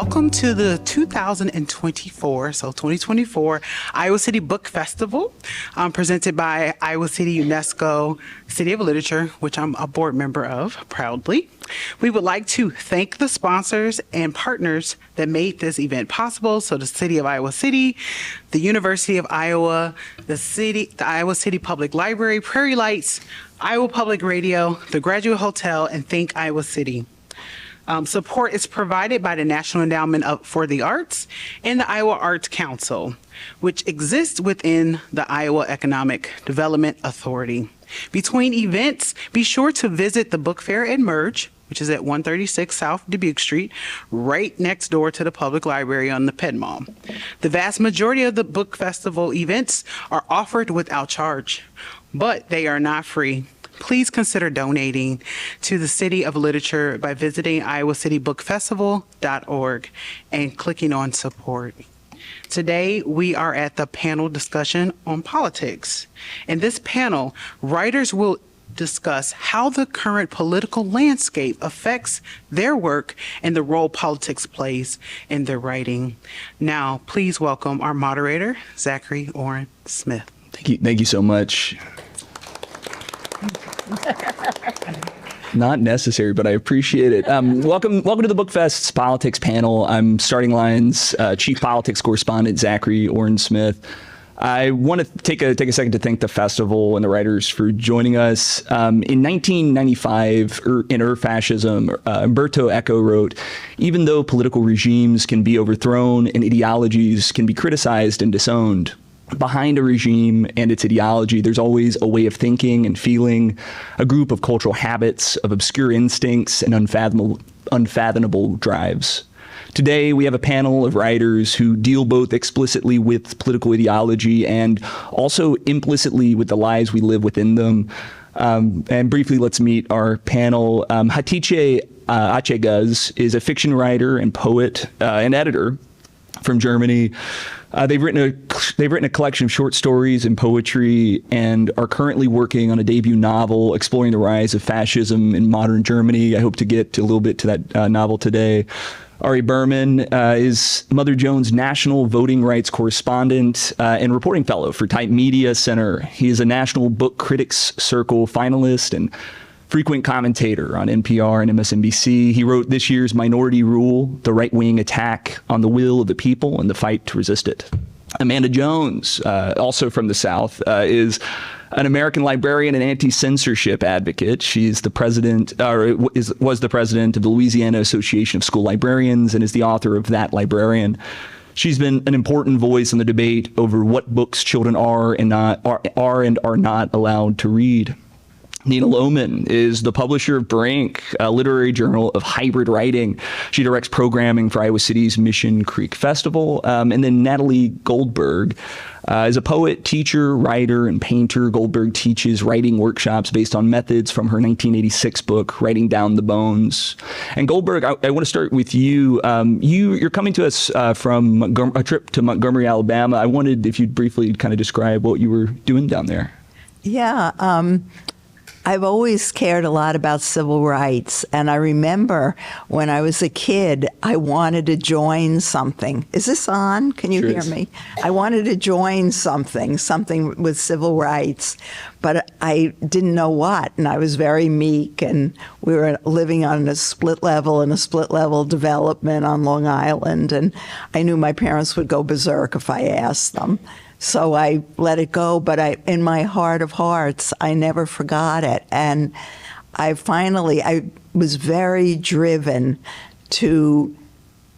welcome to the 2024 Iowa City Book Festival, presented by Iowa City UNESCO City of Literature, which I'm a board member of, proudly. We would like to thank the sponsors and partners that made this event possible. So the City of Iowa City, the University of Iowa, the Iowa City Public Library, Prairie Lights, Iowa Public Radio, the Graduate Hotel, and Think Iowa City. Support is provided by the National Endowment for the Arts and the Iowa Arts Council, which exists within the Iowa Economic Development Authority. Between events, be sure to visit the Book Fair at Merge, which is at 136 South Dubuque Street, right next door to the public library on the Penn Mall. The vast majority of the book festival events are offered without charge, but they are not free. Please consider donating to the City of Literature by visiting iowациtybookfestival.org and clicking on support. Today, we are at the panel discussion on politics. In this panel, writers will discuss how the current political landscape affects their work and the role politics plays in their writing. Now, please welcome our moderator, Zachary Oren Smith. Thank you so much. Not necessary, but I appreciate it. Welcome to the BookFest's Politics panel. I'm Starting Line's Chief Politics Correspondent, Zachary Oren Smith. I want to take a second to thank the festival and the writers for joining us. In 1995, in Fascism, Umberto Eco wrote, "Even though political regimes can be overthrown and ideologies can be criticized and disowned, behind a regime and its ideology, there's always a way of thinking and feeling, a group of cultural habits, of obscure instincts and unfathomable drives." Today, we have a panel of writers who deal both explicitly with political ideology and also implicitly with the lives we live within them. And briefly, let's meet our panel. Hatice Açegöz is a fiction writer and poet and editor from Germany. They've written a collection of short stories and poetry and are currently working on a debut novel exploring the rise of fascism in modern Germany. I hope to get a little bit to that novel today. Ari Berman is Mother Jones' national voting rights correspondent and reporting fellow for Type Media Center. He is a National Book Critics Circle finalist and frequent commentator on NPR and MSNBC. He wrote this year's Minority Rule, the right-wing attack on the will of the people and the fight to resist it. Amanda Jones, also from the South, is an American librarian and anti-censorship advocate. She's the president, was the president of the Louisiana Association of School Librarians and is the author of That Librarian. She's been an important voice in the debate over what books children are and are not allowed to read. Nina Lohman is the publisher of Brink, a literary journal of hybrid writing. She directs programming for Iowa City's Mission Creek Festival. And then Natalie Goldberg is a poet, teacher, writer, and painter. Goldberg teaches writing workshops based on methods from her 1986 book, Writing Down the Bones. And Goldberg, I want to start with you. You're coming to us from a trip to Montgomery, Alabama. I wanted if you'd briefly kind of describe what you were doing down there. Yeah. I've always cared a lot about civil rights, and I remember when I was a kid, I wanted to join something. Is this on? Can you hear me? I wanted to join something with civil rights, but I didn't know what, and I was very meek, and we were living on a split level development on Long Island, and I knew my parents would go berserk if I asked them. So I let it go, but in my heart of hearts, I never forgot it. And I was very driven to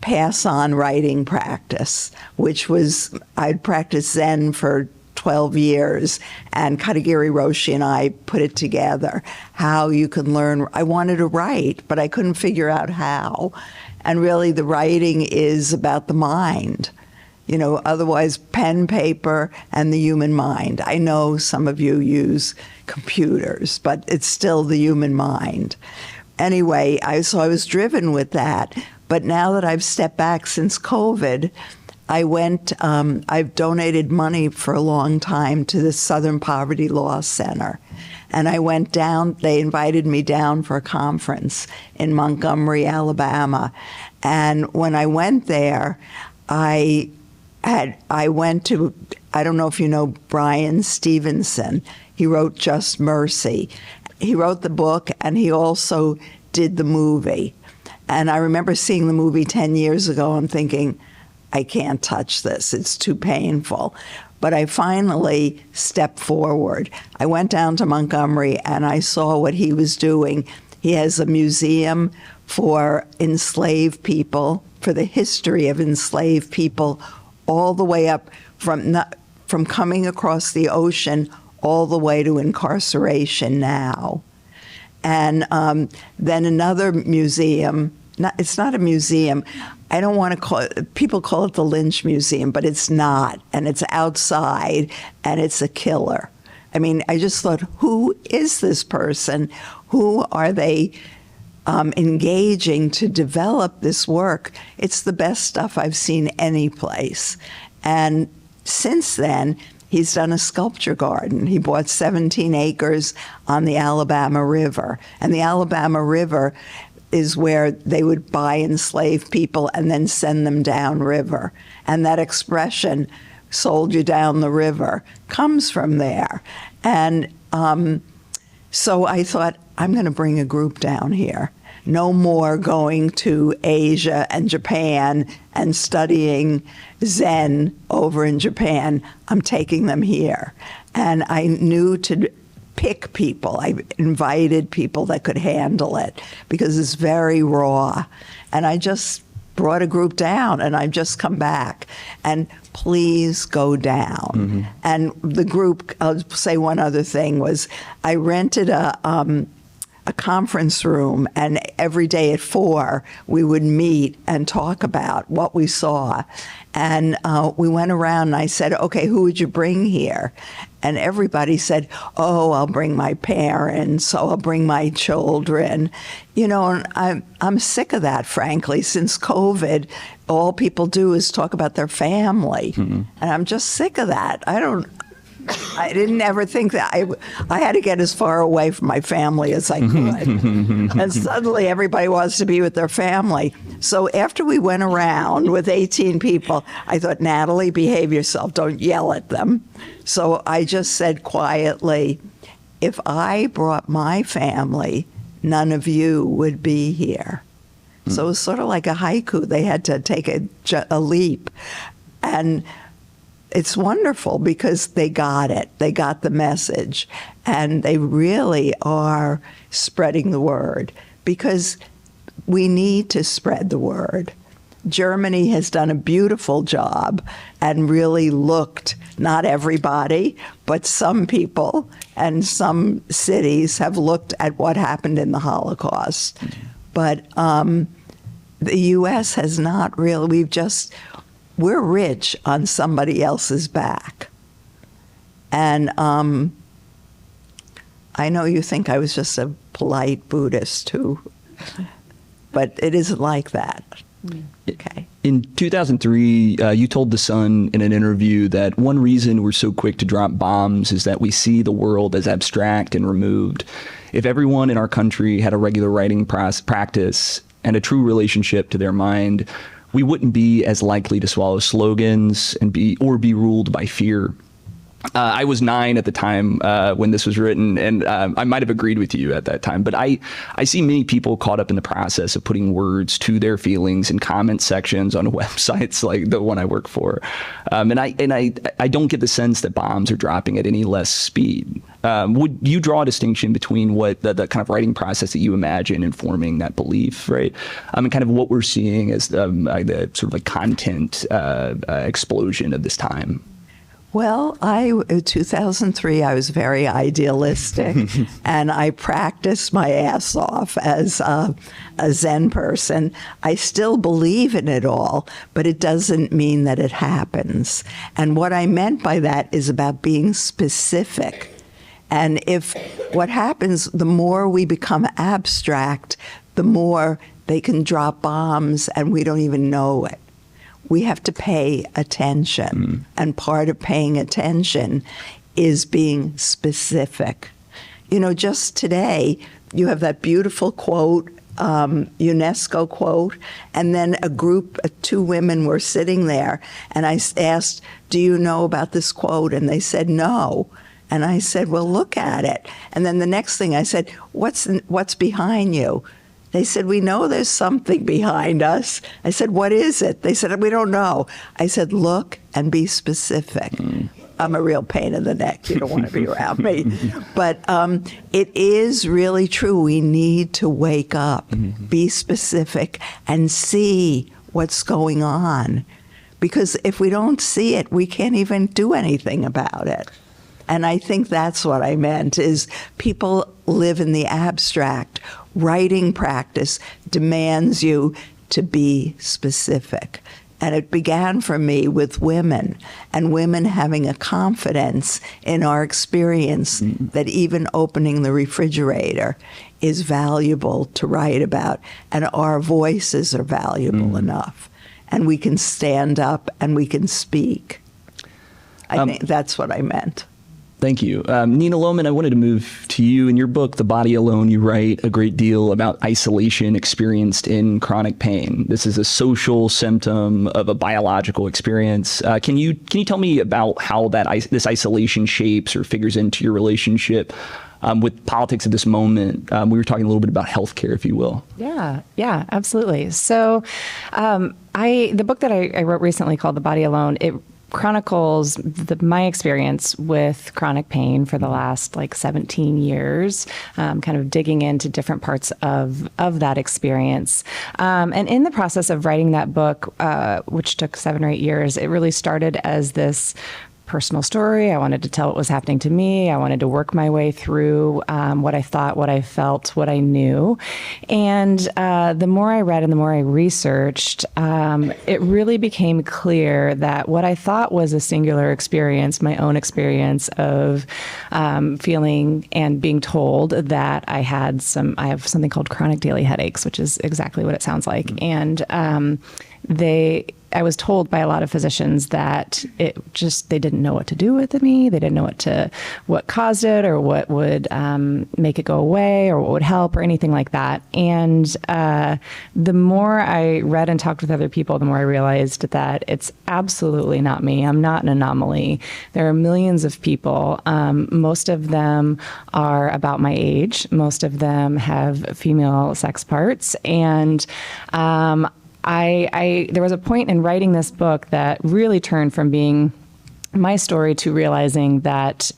pass on writing practice, which was, I'd practiced Zen for 12 years, and Katagiri Roshi and I put it together, how you can learn. I wanted to write, but I couldn't figure out how. And really, the writing is about the mind. You know, otherwise pen, paper, and the human mind. I know some of you use computers, but it's still the human mind. Anyway, so I was driven with that. But now that I've stepped back since COVID, I've donated money for a long time to the Southern Poverty Law Center. And I went down, they invited me down for a conference in Montgomery, Alabama. And when I went there, I went to, I don't know if you know Brian Stevenson. He wrote Just Mercy. He wrote the book and he also did the movie. And I remember seeing the movie 10 years ago and thinking, I can't touch this. It's too painful. But I finally stepped forward. I went down to Montgomery and I saw what he was doing. He has a museum for enslaved people, for the history of enslaved people, all the way up from coming across the ocean all the way to incarceration now. And then another museum, it's not a museum. I don't want to call it, people call it the Lynch Museum, but it's not. And it's outside and it's a killer. I mean, I just thought, who is this person? Who are they engaging to develop this work? It's the best stuff I've seen any place. And since then, he's done a sculpture garden. He bought 17 acres on the Alabama River. And the Alabama River is where they would buy enslaved people and then send them downriver. And that expression, sold you down the river, comes from there. And so I thought, I'm going to bring a group down here. No more going to Asia and Japan and studying Zen over in Japan. I'm taking them here. And I knew to pick people. I invited people that could handle it because it's very raw. And I just brought a group down and I've just come back. And please go down. Mm-hmm. And the group, I'll say one other thing, was I rented a conference room, and every day at 4 we would meet and talk about what we saw. And we went around and I said, okay, who would you bring here? And everybody said, oh, I'll bring my parents, oh, I'll bring my children. You know, and I'm sick of that, frankly. Since COVID, all people do is talk about their family. Mm-hmm. And I'm just sick of that. I didn't ever think that. I had to get as far away from my family as I could. And suddenly everybody wants to be with their family. So after we went around with 18 people, I thought, Natalie, behave yourself. Don't yell at them. So I just said quietly, if I brought my family, none of you would be here. So it was sort of like a haiku. They had to take a leap. And it's wonderful because they got it. They got the message. And they really are spreading the word because we need to spread the word. Germany has done a beautiful job and really looked, not everybody, but some people and some cities have looked at what happened in the Holocaust. But the U.S. has not really, we're rich on somebody else's back. And I know you think I was just a polite Buddhist too, but it isn't like that. Okay. In 2003, you told The Sun in an interview that one reason we're so quick to drop bombs is that we see the world as abstract and removed. If everyone in our country had a regular writing practice and a true relationship to their mind, we wouldn't be as likely to swallow slogans and be ruled by fear. I was 9 at the time when this was written, and I might have agreed with you at that time. But I see many people caught up in the process of putting words to their feelings in comment sections on websites like the one I work for, and I don't get the sense that bombs are dropping at any less speed. Would you draw a distinction between what the kind of writing process that you imagine informing that belief, right? And kind of what we're seeing as the sort of like content explosion of this time? Well, in 2003, I was very idealistic, and I practiced my ass off as a Zen person. I still believe in it all, but it doesn't mean that it happens. And what I meant by that is about being specific. And if what happens, the more we become abstract, the more they can drop bombs and we don't even know it. we have to pay attention. And part of paying attention is being specific. You know, just today, you have that beautiful quote, UNESCO quote, and then a group of 2 women were sitting there, and I asked, do you know about this quote? And they said, no. And I said, well, look at it. And then the next thing I said, what's behind you? They said, we know there's something behind us. I said, what is it? They said, we don't know. I said, look and be specific. I'm a real pain in the neck. You don't want to be around me. But it is really true. We need to wake up, be specific, and see what's going on. Because if we don't see it, we can't even do anything about it. And I think that's what I meant, is people live in the abstract. Writing practice demands you to be specific. And it began for me with women, and women having a confidence in our experience that even opening the refrigerator is valuable to write about, and our voices are valuable enough. And we can stand up and we can speak. I think that's what I meant. Thank you. Nina Lohman, I wanted to move to you. In your book, The Body Alone, you write a great deal about isolation experienced in chronic pain. This is a social symptom of a biological experience. Can you tell me about how this isolation shapes or figures into your relationship with politics at this moment? We were talking a little bit about healthcare, if you will. Yeah, absolutely. So the book that I wrote recently called The Body Alone, it chronicles my experience with chronic pain for the last 17 years, kind of digging into different parts of that experience. And in the process of writing that book, which took 7 or 8 years, it really started as this personal story. I wanted to tell what was happening to me. I wanted to work my way through what I thought, what I felt, what I knew. And the more I read and the more I researched, it really became clear that what I thought was a singular experience, my own experience of feeling and being told that I have something called chronic daily headaches, which is exactly what it sounds like. And I was told by a lot of physicians that they didn't know what to do with me. They didn't know what caused it, or what would make it go away, or what would help, or anything like that. And the more I read and talked with other people, the more I realized that it's absolutely not me. I'm not an anomaly. There are millions of people. Most of them are about my age. Most of them have female sex parts. And there was a point in writing this book that really turned from being my story to realizing that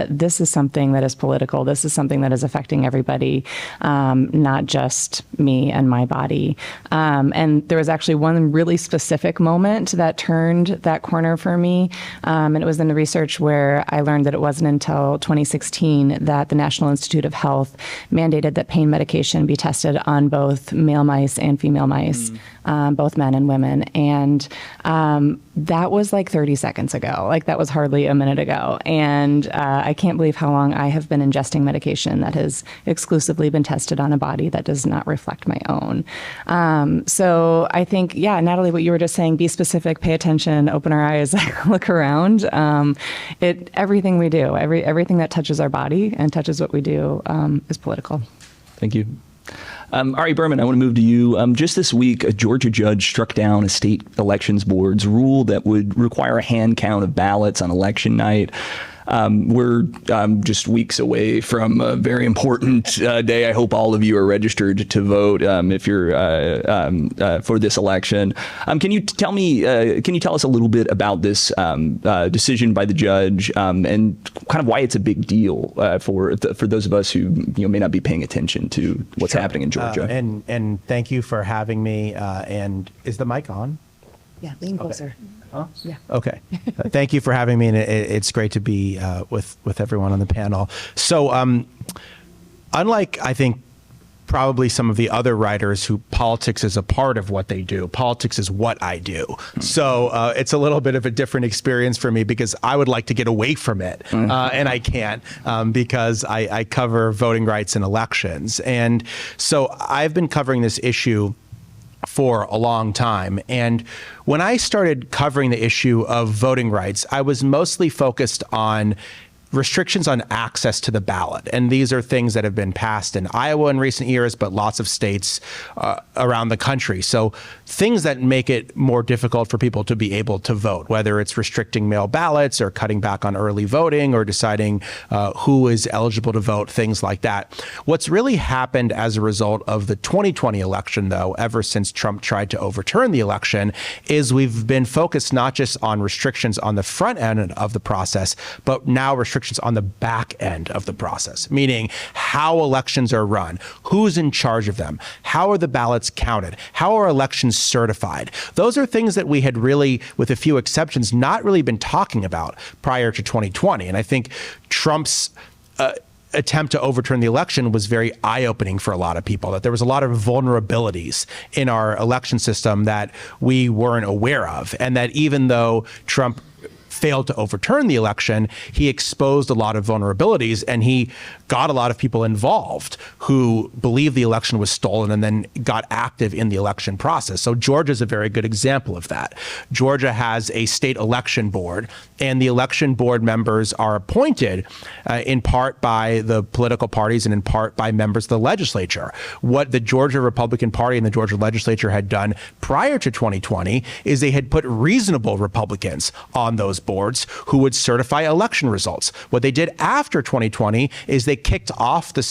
this is something that is political. This is something that is affecting everybody, not just me and my body. And there was actually one really specific moment that turned that corner for me. And it was in the research where I learned that it wasn't until 2016 that the National Institute of Health mandated that pain medication be tested on both male mice and female mice, both men and women. And that was 30 seconds ago. That was hardly a minute ago. And I can't believe how long I have been ingesting medication that has exclusively been tested on a body that does not reflect my own. So I think, Natalie, what you were just saying, be specific, pay attention, open our eyes, look around. Everything we do, everything that touches our body and touches what we do is political. Thank you. Ari Berman, I want to move to you. Just this week, a Georgia judge struck down a state elections board's rule that would require a hand count of ballots on election night. We're just weeks away from a very important day. I hope all of you are registered to vote if you're for this election. Can you tell us a little bit about this decision by the judge and kind of why it's a big deal for those of us who may not be paying attention to what's happening in Georgia? And thank you for having me. And is the mic on? Yeah, lean closer. Huh? Yeah. Okay. Thank you for having me, and it's great to be with everyone on the panel. So, unlike I think probably some of the other writers who politics is a part of what they do, politics is what I do. So it's a little bit of a different experience for me because I would like to get away from it, and I can't because I cover voting rights and elections, and so I've been covering this issue for a long time. And when I started covering the issue of voting rights, I was mostly focused on restrictions on access to the ballot. And these are things that have been passed in Iowa in recent years, but lots of states around the country. So things that make it more difficult for people to be able to vote, whether it's restricting mail ballots or cutting back on early voting or deciding who is eligible to vote, things like that. What's really happened as a result of the 2020 election, though, ever since Trump tried to overturn the election, is we've been focused not just on restrictions on the front end of the process, but now restrictions on the back end of the process, meaning how elections are run, who's in charge of them, how are the ballots counted, how are elections certified. Those are things that we had really, with a few exceptions, not really been talking about prior to 2020. And I think Trump's attempt to overturn the election was very eye-opening for a lot of people, that there was a lot of vulnerabilities in our election system that we weren't aware of. And that even though Trump failed to overturn the election, he exposed a lot of vulnerabilities, and he got a lot of people involved who believed the election was stolen and then got active in the election process. So Georgia is a very good example of that. Georgia has a state election board, and the election board members are appointed in part by the political parties and in part by members of the legislature. What the Georgia Republican Party and the Georgia legislature had done prior to 2020 is they had put reasonable Republicans on those boards who would certify election results. What they did after 2020 is they kicked off the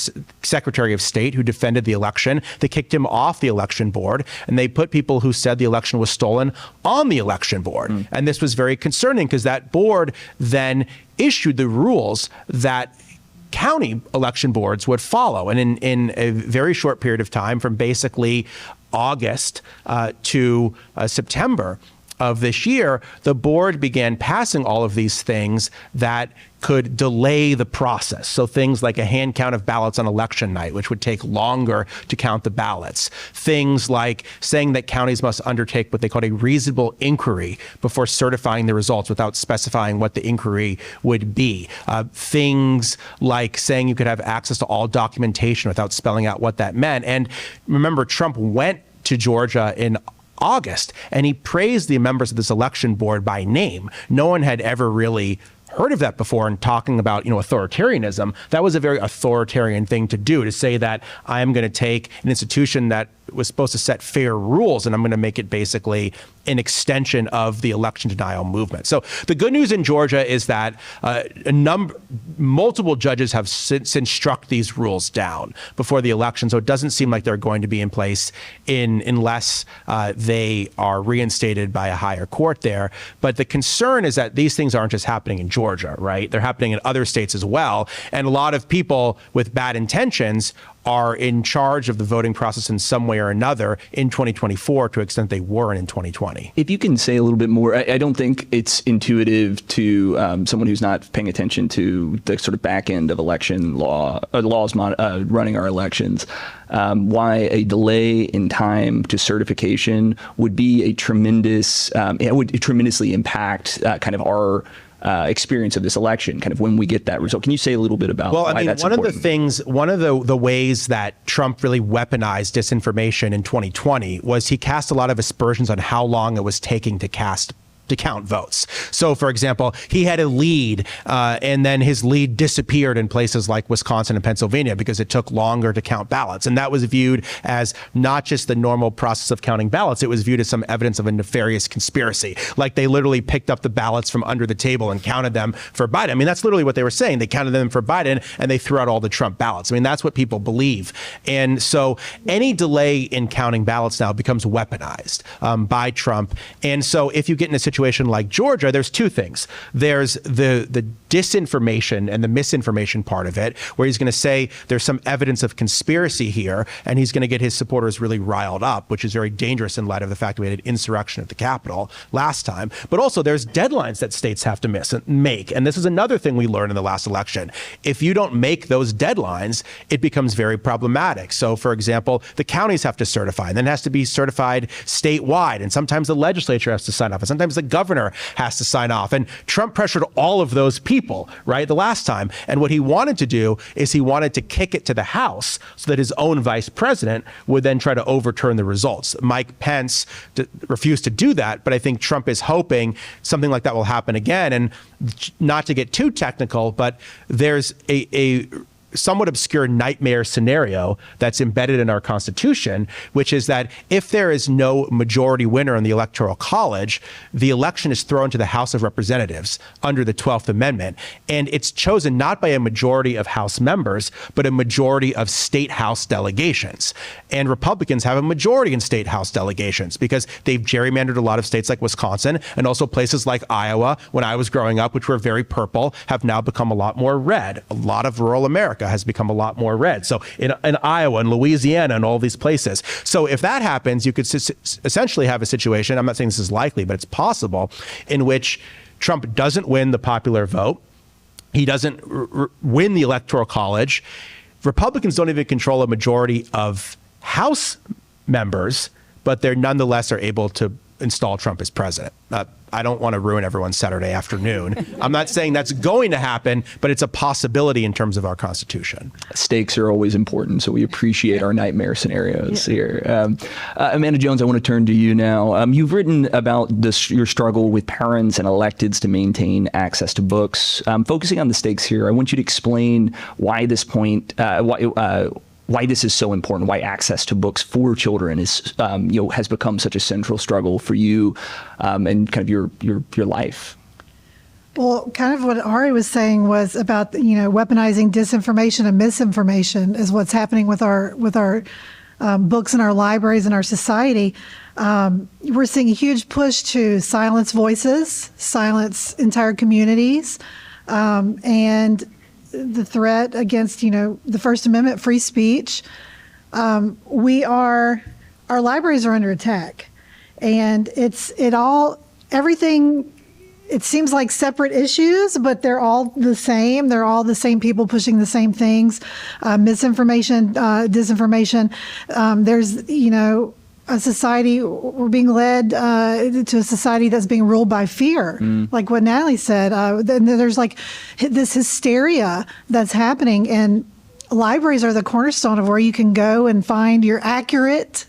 Secretary of State who defended the election. They kicked him off the election board, and they put people who said the election was stolen on the election board. And this was very concerning because that board then issued the rules that county election boards would follow. And in a very short period of time, from basically August to September of this year, the board began passing all of these things that could delay the process. So things like a hand count of ballots on election night, which would take longer to count the ballots. Things like saying that counties must undertake what they call a reasonable inquiry before certifying the results without specifying what the inquiry would be. Things like saying you could have access to all documentation without spelling out what that meant. And remember, Trump went to Georgia in August, and he praised the members of this election board by name. No one had ever really heard of that before, and talking about, authoritarianism. That was a very authoritarian thing to do, to say that I am going to take an institution that was supposed to set fair rules and I'm going to make it basically an extension of the election denial movement. So the good news in Georgia is that multiple judges have since struck these rules down before the election. So it doesn't seem like they're going to be in place unless they are reinstated by a higher court there. But the concern is that these things aren't just happening in Georgia, right? They're happening in other states as well. And a lot of people with bad intentions are in charge of the voting process in some way or another in 2024 to the extent they weren't in 2020. If you can say a little bit more, I don't think it's intuitive to someone who's not paying attention to the sort of back end of election law, laws running our elections, why a delay in time to certification would be a tremendous, it would tremendously impact kind of our experience of this election, kind of when we get that result. Can you say a little bit about why that's important? One of the ways that Trump really weaponized disinformation in 2020 was he cast a lot of aspersions on how long it was taking to count votes. So, for example, he had a lead and then his lead disappeared in places like Wisconsin and Pennsylvania because it took longer to count ballots. And that was viewed as not just the normal process of counting ballots, it was viewed as some evidence of a nefarious conspiracy. Like they literally picked up the ballots from under the table and counted them for Biden. I mean, that's literally what they were saying. They counted them for Biden and they threw out all the Trump ballots. I mean, that's what people believe. And so any delay in counting ballots now becomes weaponized by Trump. And so if you get in a situation like Georgia, there's two things. There's the disinformation and the misinformation part of it, where he's going to say there's some evidence of conspiracy here, and he's going to get his supporters really riled up, which is very dangerous in light of the fact that we had an insurrection at the Capitol last time. But also there's deadlines that states have to make. And this is another thing we learned in the last election. If you don't make those deadlines, it becomes very problematic. So, for example, the counties have to certify, and then it has to be certified statewide. And sometimes the legislature has to sign off, and sometimes the governor has to sign off. And Trump pressured all of those people, right, the last time. And what he wanted to do is he wanted to kick it to the House so that his own vice president would then try to overturn the results. Mike Pence refused to do that, but I think Trump is hoping something like that will happen again. And not to get too technical, but there's a somewhat obscure nightmare scenario that's embedded in our Constitution, which is that if there is no majority winner in the Electoral College, the election is thrown to the House of Representatives under the 12th Amendment. And it's chosen not by a majority of House members, but a majority of state House delegations. And Republicans have a majority in state House delegations because they've gerrymandered a lot of states like Wisconsin, and also places like Iowa, when I was growing up, which were very purple, have now become a lot more red. A lot of rural America has become a lot more red. So in Iowa and Louisiana and all these places. So if that happens, you could essentially have a situation, I'm not saying this is likely, but it's possible, in which Trump doesn't win the popular vote. He doesn't win the Electoral College. Republicans don't even control a majority of House members, but they're nonetheless are able to install Trump as president. I don't want to ruin everyone's Saturday afternoon. I'm not saying that's going to happen, but it's a possibility in terms of our Constitution. Stakes are always important, so we appreciate our nightmare scenarios here. Amanda Jones, I want to turn to you now. You've written about your struggle with parents and electeds to maintain access to books. Focusing on the stakes here, I want you to explain why this point, why this is so important, why access to books for children is, has become such a central struggle for you and kind of your life. Well, kind of what Ari was saying was about, weaponizing disinformation and misinformation is what's happening with our books in our libraries and our society. We're seeing a huge push to silence voices, silence entire communities, and the threat against, the First Amendment, free speech. Our libraries are under attack, and everything, it seems like separate issues, but they're all the same. They're all the same people pushing the same things, misinformation, disinformation. There's, a society, we're being led to a society that's being ruled by fear, like what Natalie said. There's like this hysteria that's happening, and libraries are the cornerstone of where you can go and find your accurate,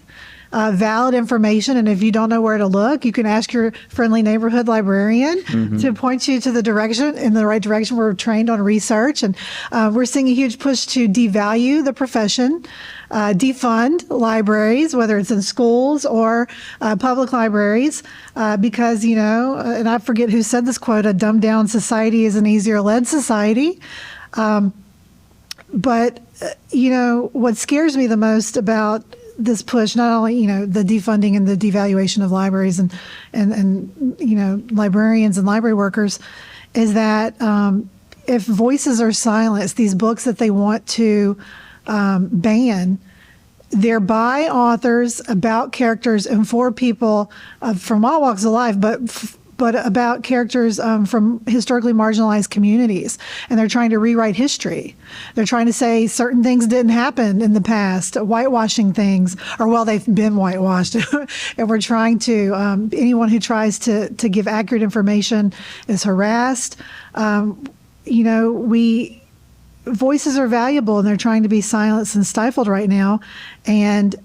valid information. And if you don't know where to look, you can ask your friendly neighborhood librarian to point you to the right direction. We're trained on research, and we're seeing a huge push to devalue the profession, defund libraries, whether it's in schools or public libraries, because, and I forget who said this quote, a dumbed down society is an easier led society. But what scares me the most about this push, not only, the defunding and the devaluation of libraries and librarians and library workers, is that if voices are silenced, these books that they want to ban, they're by authors, about characters, and for people from all walks of life, but about characters from historically marginalized communities. And they're trying to rewrite history. They're trying to say certain things didn't happen in the past, whitewashing things, or well, they've been whitewashed. And we're trying to, anyone who tries to give accurate information is harassed. Voices are valuable, and they're trying to be silenced and stifled right now. And,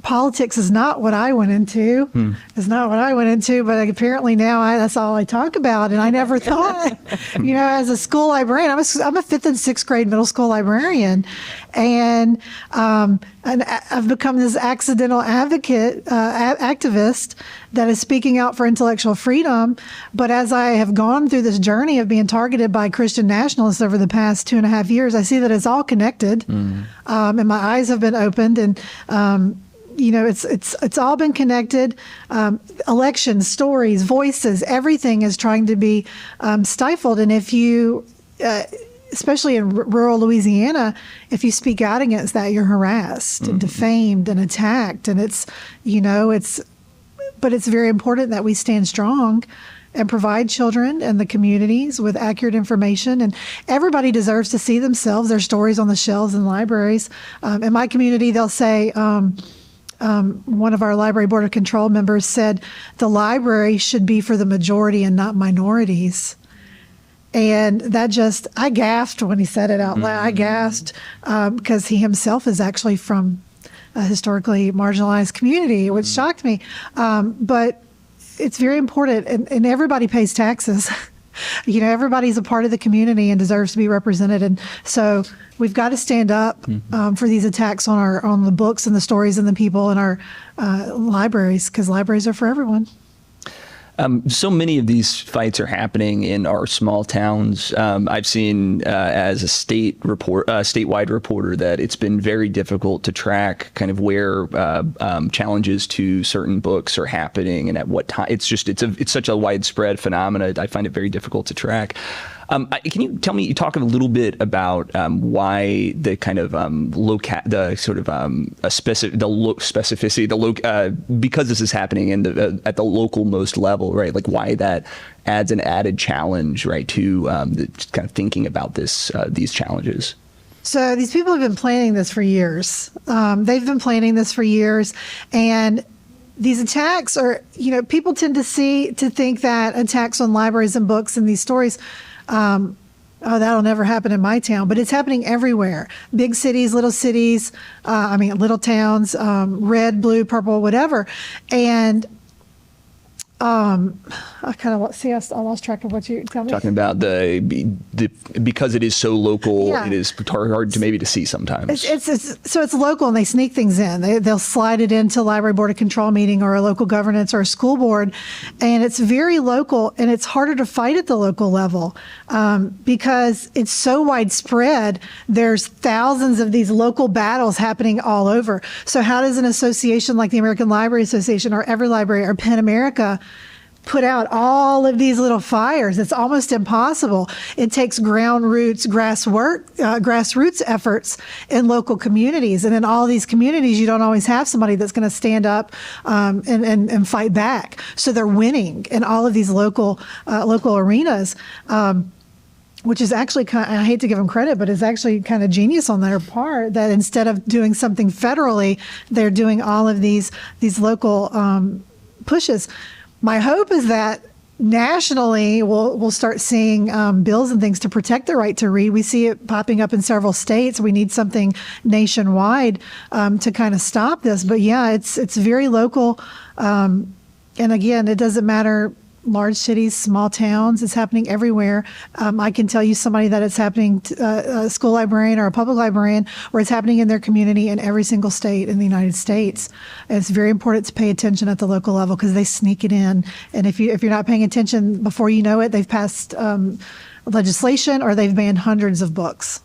politics is not what I went into. It's not what I went into, but apparently now that's all I talk about. And I never thought, as a school librarian, I'm a 5th and 6th grade middle school librarian. And I've become this accidental activist that is speaking out for intellectual freedom. But as I have gone through this journey of being targeted by Christian nationalists over the past 2.5 years, I see that it's all connected. And my eyes have been opened, and it's all been connected. Elections, stories, voices, everything is trying to be stifled. And if you, especially in rural Louisiana, if you speak out against that, you're harassed and defamed and attacked. And but it's very important that we stand strong and provide children and the communities with accurate information. And everybody deserves to see themselves, their stories on the shelves in libraries. In my community, they'll say, one of our library board of control members said the library should be for the majority and not minorities. And that just, I gasped when he said it out loud. I gasped because he himself is actually from a historically marginalized community, which shocked me. But it's very important, and everybody pays taxes. You know, everybody's a part of the community and deserves to be represented. And so we've got to stand up for these attacks on the books and the stories and the people in our libraries, because libraries are for everyone. So many of these fights are happening in our small towns. I've seen as a statewide reporter that it's been very difficult to track kind of where challenges to certain books are happening and at what time. It's such a widespread phenomenon. I find it very difficult to track. Can you tell me? You talk a little bit about why the kind of specificity, because this is happening at the local most level, right? Like why that adds an added challenge, right, to kind of thinking about these challenges. So these people have been planning this for years. They've been planning this for years, and these attacks are, you know, people tend to think that attacks on libraries and books and these stories, oh, that'll never happen in my town, but it's happening everywhere. Big cities, little cities, little towns, red, blue, purple, whatever. And I kind of I lost track of what you tell me. Talking about because it is so local, Yeah. it is hard to see sometimes. So it's local, and they sneak things in. They'll slide it into library board of control meeting or a local governance or a school board, and it's very local, and it's harder to fight at the local level because it's so widespread. There's thousands of these local battles happening all over. So how does an association like the American Library Association or Every Library or PEN America put out all of these little fires? It's almost impossible. It takes grassroots efforts in local communities. And in all these communities, you don't always have somebody that's going to stand up and fight back. So they're winning in all of these local arenas. Which is actually I hate to give them credit, but it's actually kind of genius on their part that instead of doing something federally, they're doing all of these local pushes. My hope is that nationally we'll start seeing bills and things to protect the right to read. We see it popping up in several states. We need something nationwide to kind of stop this. But yeah, it's very local. And again, it doesn't matter large cities, small towns. It's happening everywhere. I can tell you somebody that it's happening to a school librarian or a public librarian, where it's happening in their community in every single state in the United States. And it's very important to pay attention at the local level because they sneak it in. And if you're not paying attention, before you know it, they've passed legislation or they've banned hundreds of books.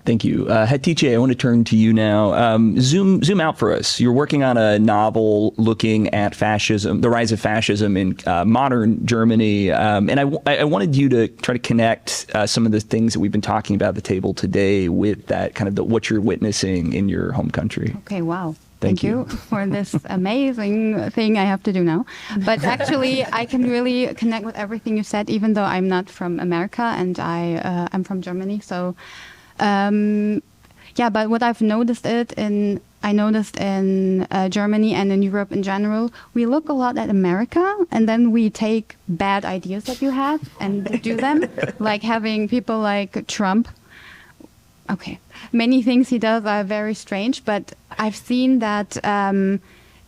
Thank you. Hatice, I want to turn to you now. Zoom out for us. You're working on a novel looking at fascism, the rise of fascism in modern Germany. And I wanted you to try to connect some of the things that we've been talking about at the table today with that kind of what you're witnessing in your home country. Okay, wow. Thank you for this amazing thing I have to do now. But actually, I can really connect with everything you said, even though I'm not from America and I'm from Germany. So but what I've noticed in Germany and in Europe in general, we look a lot at America and then we take bad ideas that you have and do them, like having people like Trump. Okay, many things he does are very strange, but I've seen that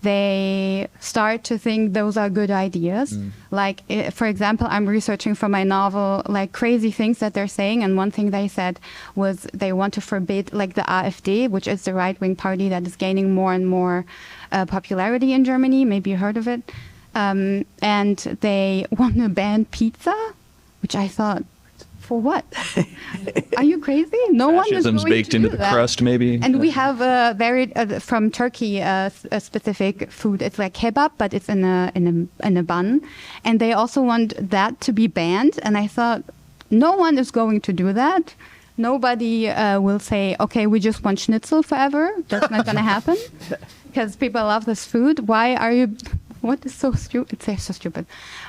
they start to think those are good ideas. Like, for example, I'm researching for my novel, like crazy things that they're saying. And one thing they said was they want to forbid like the AfD, which is the right-wing party that is gaining more and more popularity in Germany. Maybe you heard of it. And they want to ban pizza, which I thought, for what? Are you crazy? No one is Fascism's going baked to into do the that. crust, maybe. And we have a very from Turkey a specific food. It's like kebab, but it's in a bun. And they also want that to be banned. And I thought, no one is going to do that. Nobody will say, okay, we just want schnitzel forever. That's not going to happen because people love this food. Why are you what is so stupid? It's so stupid.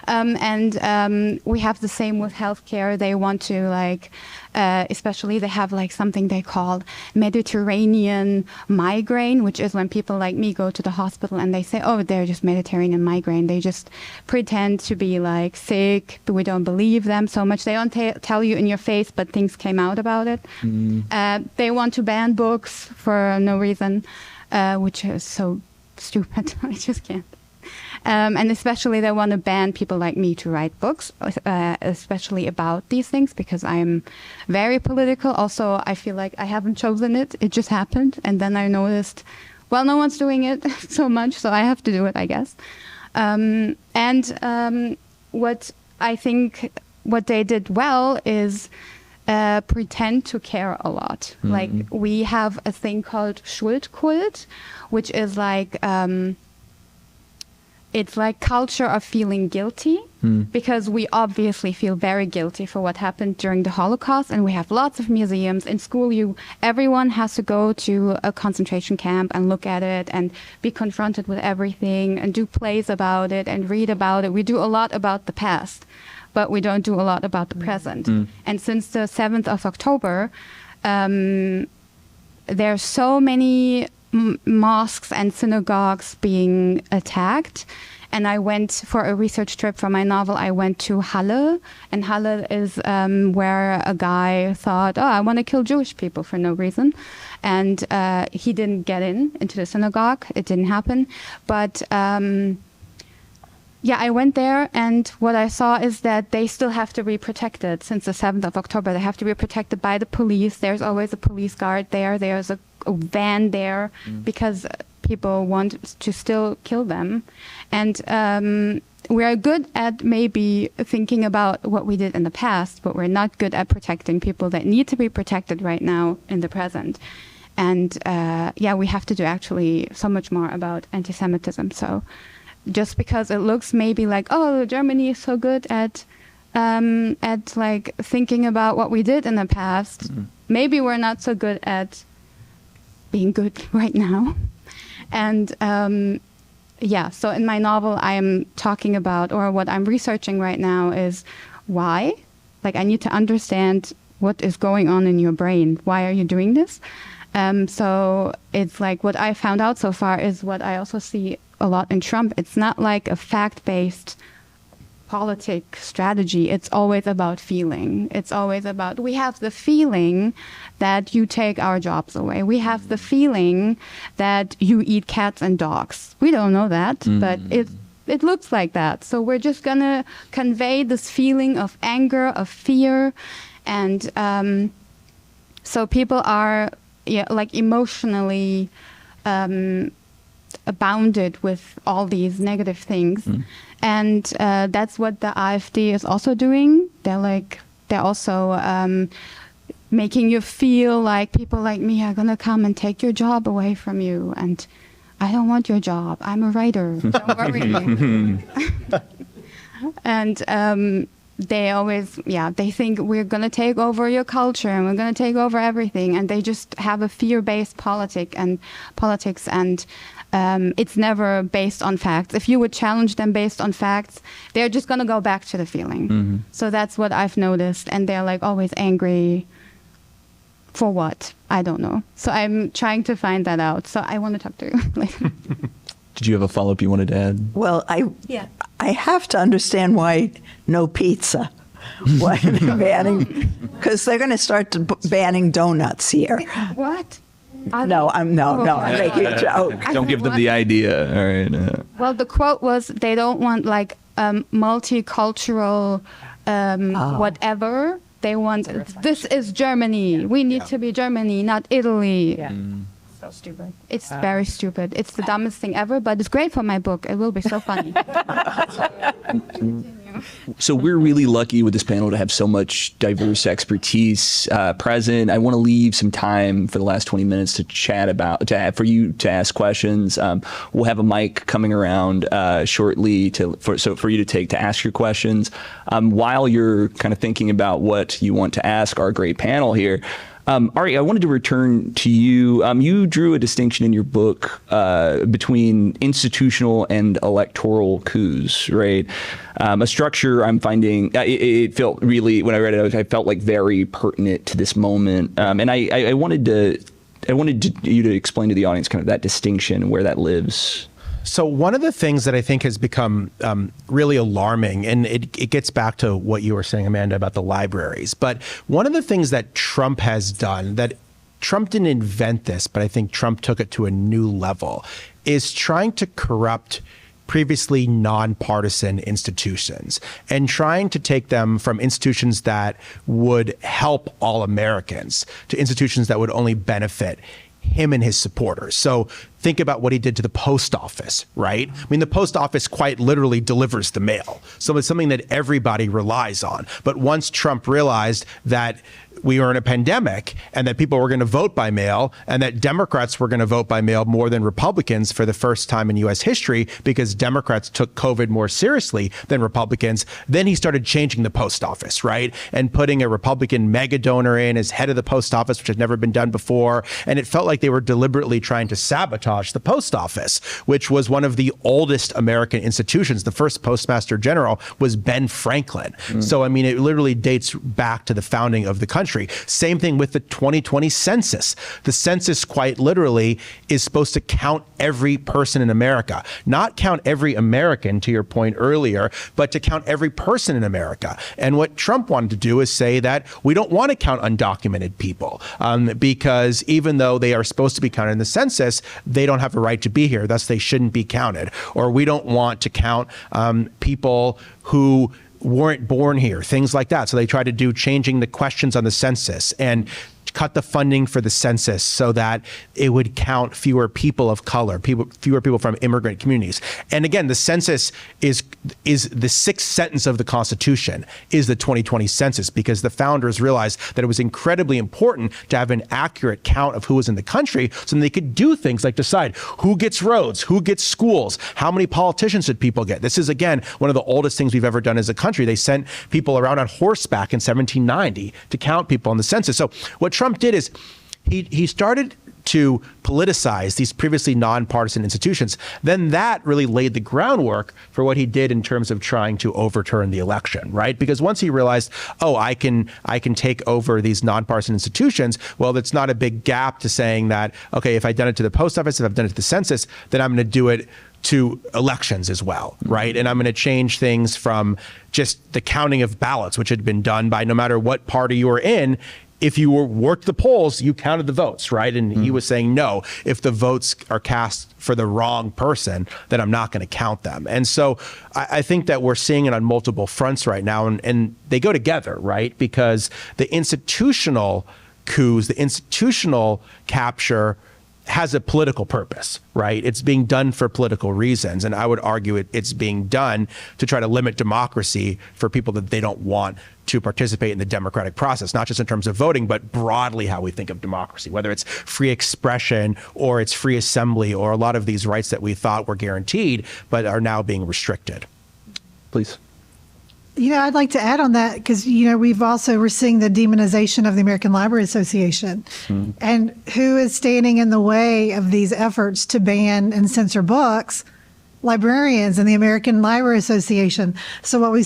We have the same with healthcare. They want to especially they have something they call Mediterranean migraine, which is when people like me go to the hospital and they say, oh, they're just Mediterranean migraine. They just pretend to be sick, but we don't believe them so much. They don't tell you in your face, but things came out about it. They want to ban books for no reason, which is so stupid. I just can't. And especially they want to ban people like me to write books, especially about these things, because I'm very political. Also, I feel like I haven't chosen it. It just happened. And then I noticed, well, no one's doing it so much, so I have to do it, I guess. What I think what they did well is pretend to care a lot. We have a thing called Schuldkult, which is it's culture of feeling guilty, because we obviously feel very guilty for what happened during the Holocaust, and we have lots of museums. In school, everyone has to go to a concentration camp and look at it and be confronted with everything and do plays about it and read about it. We do a lot about the past, but we don't do a lot about the present. And since the 7th of October, there are so many mosques and synagogues being attacked. And I went for a research trip for my novel. I went to Halle, and Halle is where a guy thought, oh, I want to kill Jewish people for no reason. And he didn't get into the synagogue. It didn't happen. But I went there, and what I saw is that they still have to be protected. Since the 7th of October, they have to be protected by the police. There's always a police guard there. There's a van there because people want to still kill them. And we are good at maybe thinking about what we did in the past, but we're not good at protecting people that need to be protected right now in the present. And we have to do actually so much more about anti-Semitism. So just because it looks maybe oh, Germany is so good at thinking about what we did in the past, maybe we're not so good at being good right now. And so in my novel, I am talking about, or what I'm researching right now is why. I need to understand what is going on in your brain. Why are you doing this? So it's what I found out so far is what I also see a lot in Trump. It's not a fact-based politic strategy. It's always about feeling. It's always about, we have the feeling that you take our jobs away. We have the feeling that you eat cats and dogs. We don't know that, but it looks like that. So we're just going to convey this feeling of anger, of fear. And so people are emotionally abounded with all these negative things. And that's what the AfD is also doing. They're also making you feel like people like me are going to come and take your job away from you. And I don't want your job. I'm a writer. Don't worry. And they always, they think we're going to take over your culture and we're going to take over everything. And they just have a fear-based politics. And it's never based on facts. If you would challenge them based on facts, they're just going to go back to the feeling. So that's what I've noticed. And they're always angry. For what? I don't know. So I'm trying to find that out. So I want to talk to you later. Did you have a follow-up you wanted to add? Well, I have to understand why no pizza. Why they're banning? Because they're going to start banning donuts here. What? No, I'm making a joke. Don't give them the idea. All right. Well, the quote was they don't want multicultural whatever. They want, this is Germany. We need to be Germany, not Italy. Yeah. So stupid. It's very stupid. It's the dumbest thing ever, but it's great for my book. It will be so funny. So we're really lucky with this panel to have so much diverse expertise present. I want to leave some time for the last 20 minutes to chat for you to ask questions. We'll have a mic coming around shortly for you to ask your questions. While you're kind of thinking about what you want to ask our great panel here, Ari, I wanted to return to you. You drew a distinction in your book between institutional and electoral coups, right? A structure I'm finding, it felt really, when I read it, I felt like very pertinent to this moment. And I wanted you to explain to the audience kind of that distinction and where that lives. So one of the things that I think has become really alarming, and it gets back to what you were saying, Amanda, about the libraries, but one of the things that Trump has done, that Trump didn't invent this, but I think Trump took it to a new level, is trying to corrupt previously nonpartisan institutions and trying to take them from institutions that would help all Americans to institutions that would only benefit him and his supporters. So think about what he did to the post office, right? I mean, the post office quite literally delivers the mail. So it's something that everybody relies on. But once Trump realized that we were in a pandemic and that people were going to vote by mail and that Democrats were going to vote by mail more than Republicans for the first time in U.S. history because Democrats took COVID more seriously than Republicans, then he started changing the post office, right? And putting a Republican mega donor in as head of the post office, which had never been done before. And it felt like they were deliberately trying to sabotage the post office, which was one of the oldest American institutions. The first postmaster general was Ben Franklin. So, I mean, it literally dates back to the founding of the country. Same thing with the 2020 census. The census quite literally is supposed to count every person in America, not count every American, to your point earlier, but to count every person in America. And what Trump wanted to do is say that we don't want to count undocumented people because even though they are supposed to be counted in the census, they don't have a right to be here, thus they shouldn't be counted. Or we don't want to count people who weren't born here, things like that. So they tried to do changing the questions on the census and cut the funding for the census so that it would count fewer people of color, fewer people from immigrant communities. And again, the census is the sixth sentence of the Constitution is the 2020 census, because the founders realized that it was incredibly important to have an accurate count of who was in the country so they could do things like decide who gets roads, who gets schools, how many politicians did people get. This is, again, one of the oldest things we've ever done as a country. They sent people around on horseback in 1790 to count people on the census. So what Trump did is he started to politicize these previously nonpartisan institutions. Then that really laid the groundwork for what he did in terms of trying to overturn the election, right? Because once he realized, oh, I can take over these nonpartisan institutions, well, that's not a big gap to saying that, okay, if I've done it to the post office, if I've done it to the census, then I'm going to do it to elections as well, right? And I'm going to change things from just the counting of ballots, which had been done by no matter what party you were in. If you worked the polls, you counted the votes, right? And he was saying, no, if the votes are cast for the wrong person, then I'm not going to count them. And so I think that we're seeing it on multiple fronts right now, and they go together, right? Because the institutional coups, the institutional capture has a political purpose, right? It's being done for political reasons. And I would argue it's being done to try to limit democracy for people that they don't want to participate in the democratic process, not just in terms of voting, but broadly how we think of democracy, whether it's free expression or it's free assembly or a lot of these rights that we thought were guaranteed, but are now being restricted. Please. You know, I'd like to add on that because, you know, we're seeing the demonization of the American Library Association. And who is standing in the way of these efforts to ban and censor books? Librarians and the American Library Association. So what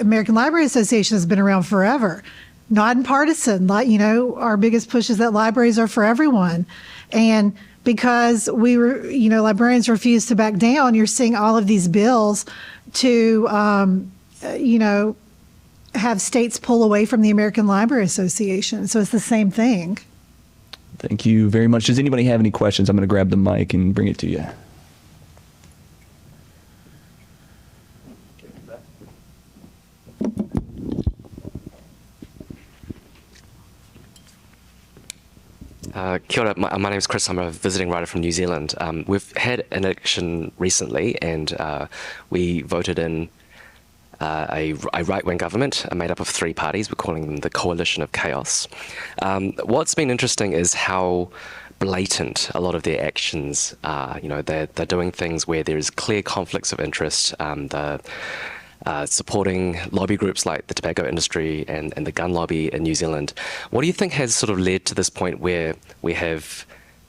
American Library Association has been around forever, nonpartisan. Our biggest push is that libraries are for everyone. And because librarians refuse to back down, you're seeing all of these bills to, have states pull away from the American Library Association. So it's the same thing. Thank you very much. Does anybody have any questions? I'm going to grab the mic and bring it to you. Kia ora. My name is Chris. I'm a visiting writer from New Zealand. We've had an election recently, and we voted in a right-wing government made up of three parties. We're calling them the Coalition of Chaos. What's been interesting is how blatant a lot of their actions are. They're doing things where there's clear conflicts of interest. supporting lobby groups like the tobacco industry and the gun lobby in New Zealand. What do you think has sort of led to this point where we have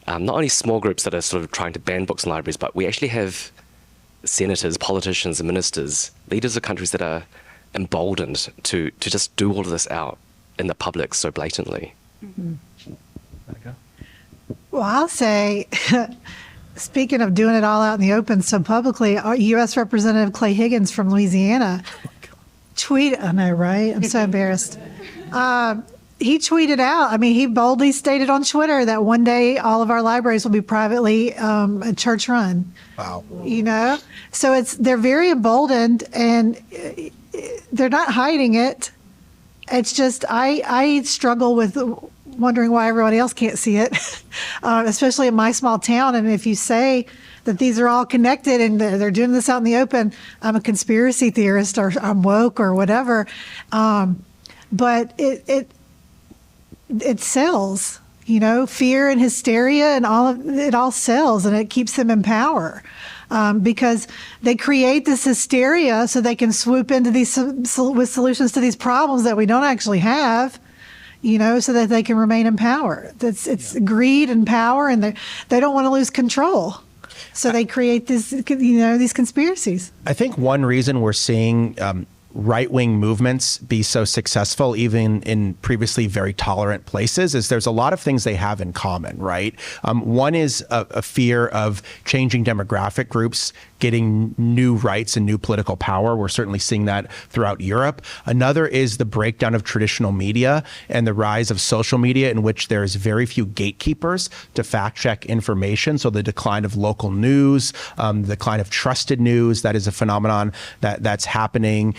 not only small groups that are sort of trying to ban books in libraries, but we actually have senators, politicians, and ministers, leaders of countries that are emboldened to just do all of this out in the public so blatantly? Well, I'll say, speaking of doing it all out in the open so publicly, our U.S. Representative Clay Higgins from Louisiana I know, right? I'm so embarrassed. He tweeted out, I mean, he boldly stated on Twitter that one day all of our libraries will be privately church run. Wow. You know? So they're very emboldened and they're not hiding it. It's just, I struggle with wondering why everybody else can't see it, especially in my small town. And if you say that these are all connected and they're doing this out in the open, I'm a conspiracy theorist or I'm woke or whatever. But it sells, you know, fear and hysteria and it all sells, and it keeps them in power. Because they create this hysteria so they can swoop into these with solutions to these problems that we don't actually have, you know, so that they can remain in power. It's greed and power, and they don't want to lose control. So they create this, you know, these conspiracies. I think one reason we're seeing right-wing movements be so successful, even in previously very tolerant places, is there's a lot of things they have in common, right? One is a fear of changing demographic groups getting new rights and new political power. We're certainly seeing that throughout Europe. Another is the breakdown of traditional media and the rise of social media, in which there's very few gatekeepers to fact check information. So the decline of local news, the decline of trusted news, that is a phenomenon that's happening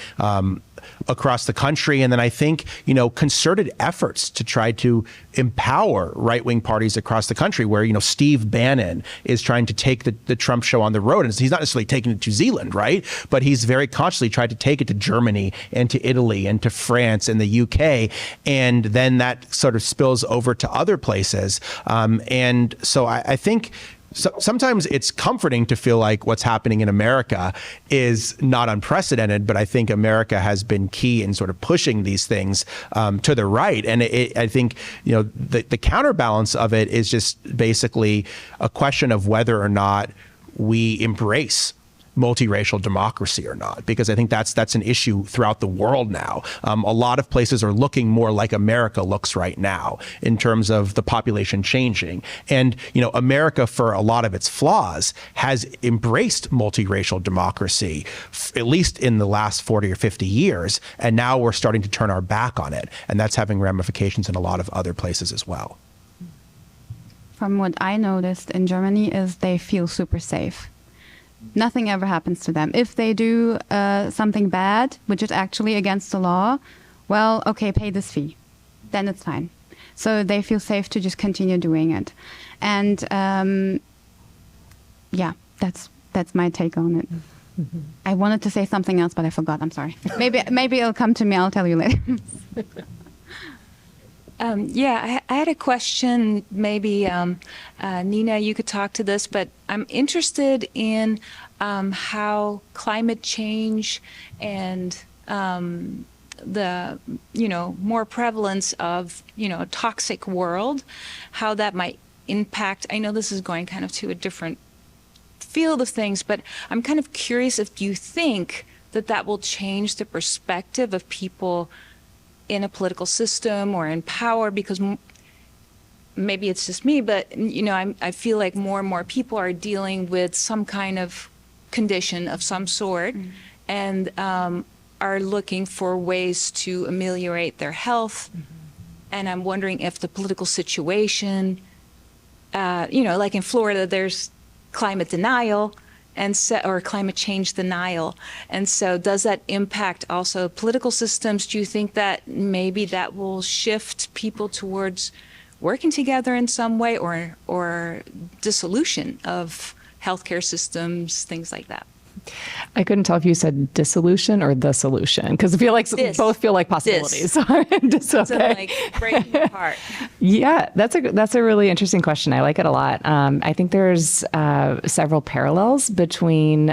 across the country. And then I think, you know, concerted efforts to try to empower right-wing parties across the country, where, you know, Steve Bannon is trying to take the Trump show on the road. And he's not necessarily taking it to New Zealand, right? But he's very consciously tried to take it to Germany and to Italy and to France and the UK. And then that sort of spills over to other places. And so I think sometimes it's comforting to feel like what's happening in America is not unprecedented, but I think America has been key in sort of pushing these things to the right. And I think, you know, the counterbalance of it is just basically a question of whether or not we embrace multiracial democracy or not, because I think that's an issue throughout the world now. A lot of places are looking more like America looks right now in terms of the population changing. And, you know, America, for a lot of its flaws, has embraced multiracial democracy, at least in the last 40 or 50 years. And now we're starting to turn our back on it. And that's having ramifications in a lot of other places as well. From what I noticed in Germany is they feel super safe. Nothing ever happens to them. If they do something bad, which is actually against the law, well, okay, pay this fee. Then it's fine. So they feel safe to just continue doing it. And yeah, that's my take on it. I wanted to say something else, but I forgot. I'm sorry. Maybe it'll come to me. I'll tell you later. Yeah, I had a question. Maybe Nina, you could talk to this, but I'm interested in how climate change and the, you know, more prevalence of, you know, a toxic world, how that might impact. I know this is going kind of to a different field of things, but I'm kind of curious if you think that will change the perspective of people in a political system or in power, because maybe it's just me, but, you know, I feel like more and more people are dealing with some kind of condition of some sort, and are looking for ways to ameliorate their health. And I'm wondering if the political situation, you know, like in Florida, there's climate denial, or climate change denial. And so does that impact also political systems? Do you think that maybe that will shift people towards working together in some way, or dissolution of healthcare systems, things like that? I couldn't tell if you said dissolution or the solution, because I feel like both feel like possibilities. So like breaking apart. Yeah, that's a really interesting question. I like it a lot. I think there's several parallels between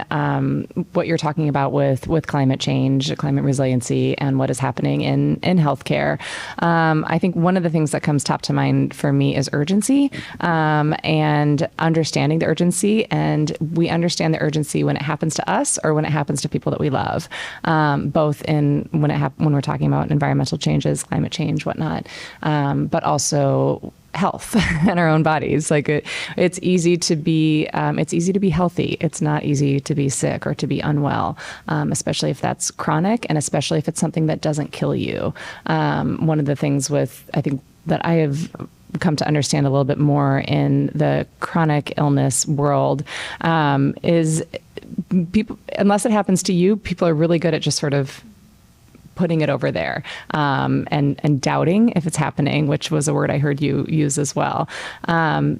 what you're talking about with climate change, climate resiliency, and what is happening in healthcare. I think one of the things that comes top to mind for me is urgency, and understanding the urgency. And we understand the urgency when it happens to us or when it happens to people that we love, both in when we're talking about environmental changes, climate change, whatnot, but also health in our own bodies. Like it's easy to be healthy. It's not easy to be sick or to be unwell, especially if that's chronic, and especially if it's something that doesn't kill you. One of the things I think that I have come to understand a little bit more in the chronic illness world is people, unless it happens to you, people are really good at just sort of putting it over there, and doubting if it's happening, which was a word I heard you use as well.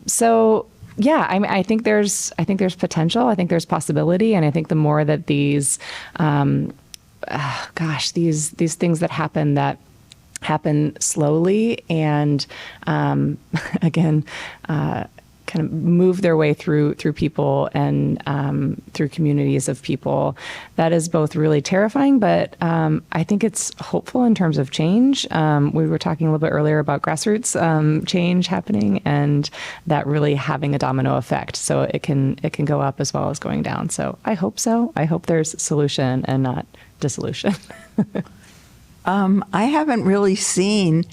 So yeah, I think there's potential. I think there's possibility, and I think the more that these things that happen slowly and again kind of move their way through people and through communities of people, that is both really terrifying, but I think it's hopeful in terms of change. We were talking a little bit earlier about grassroots change happening, and that really having a domino effect. So it can go up as well as going down. So I hope so. I hope there's solution and not dissolution. I haven't really seen,